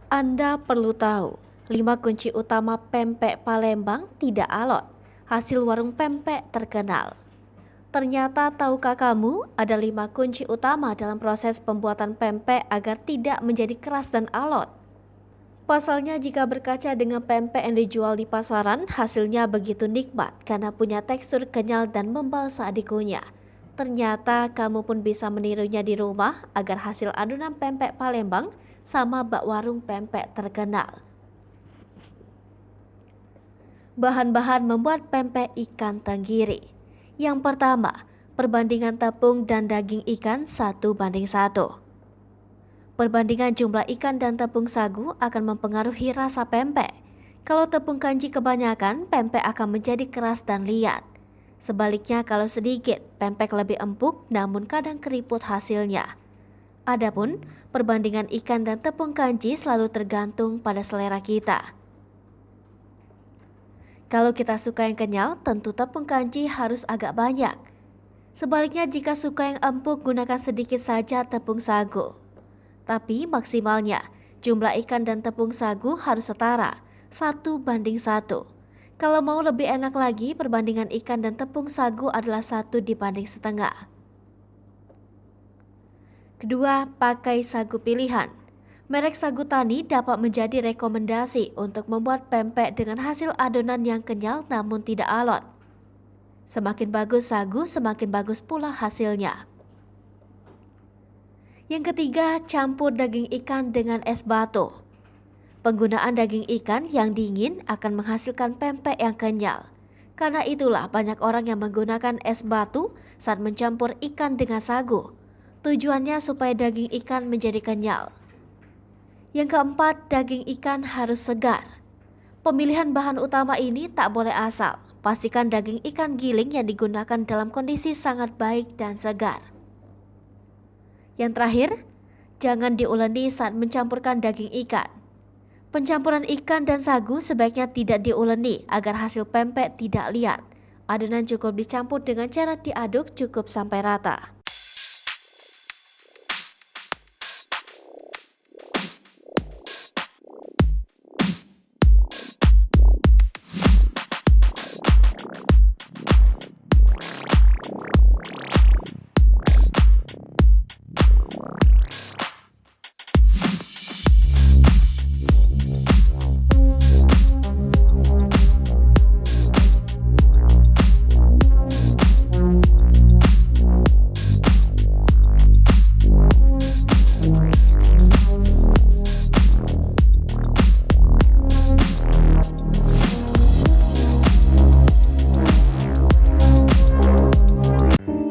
Anda perlu tahu, 5 kunci utama pempek Palembang tidak alot, hasil warung pempek terkenal. Ternyata tahukah kamu ada 5 kunci utama dalam proses pembuatan pempek agar tidak menjadi keras dan alot? Pasalnya jika berkaca dengan pempek yang dijual di pasaran, hasilnya begitu nikmat karena punya tekstur kenyal dan membal saat dikunyah. Ternyata kamu pun bisa menirunya di rumah agar hasil adonan pempek Palembang sama bak warung pempek terkenal. Bahan-bahan membuat pempek ikan tenggiri. Yang pertama, perbandingan tepung dan daging ikan 1:1. Perbandingan jumlah ikan dan tepung sagu akan mempengaruhi rasa pempek. Kalau tepung kanji kebanyakan, pempek akan menjadi keras dan liat. Sebaliknya kalau sedikit, pempek lebih empuk namun kadang keriput hasilnya. Adapun perbandingan ikan dan tepung kanji selalu tergantung pada selera kita. Kalau kita suka yang kenyal, tentu tepung kanji harus agak banyak. Sebaliknya jika suka yang empuk, gunakan sedikit saja tepung sagu. Tapi maksimalnya, jumlah ikan dan tepung sagu harus setara, 1:1. Kalau mau lebih enak lagi, perbandingan ikan dan tepung sagu adalah 1:1,5. Kedua, pakai sagu pilihan. Merek sagu tani dapat menjadi rekomendasi untuk membuat pempek dengan hasil adonan yang kenyal namun tidak alot. Semakin bagus sagu, semakin bagus pula hasilnya. Yang ketiga, campur daging ikan dengan es batu. Penggunaan daging ikan yang dingin akan menghasilkan pempek yang kenyal. Karena itulah banyak orang yang menggunakan es batu saat mencampur ikan dengan sagu. Tujuannya supaya daging ikan menjadi kenyal. Yang keempat, daging ikan harus segar. Pemilihan bahan utama ini tak boleh asal. Pastikan daging ikan giling yang digunakan dalam kondisi sangat baik dan segar. Yang terakhir, jangan diuleni saat mencampurkan daging ikan. Pencampuran ikan dan sagu sebaiknya tidak diuleni agar hasil pempek tidak liat. Adonan cukup dicampur dengan cara diaduk cukup sampai rata.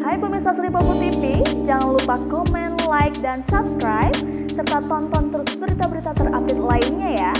Hai pemirsa Sri Popo TV, jangan lupa komen, like, dan subscribe, serta tonton terus berita-berita terupdate lainnya ya.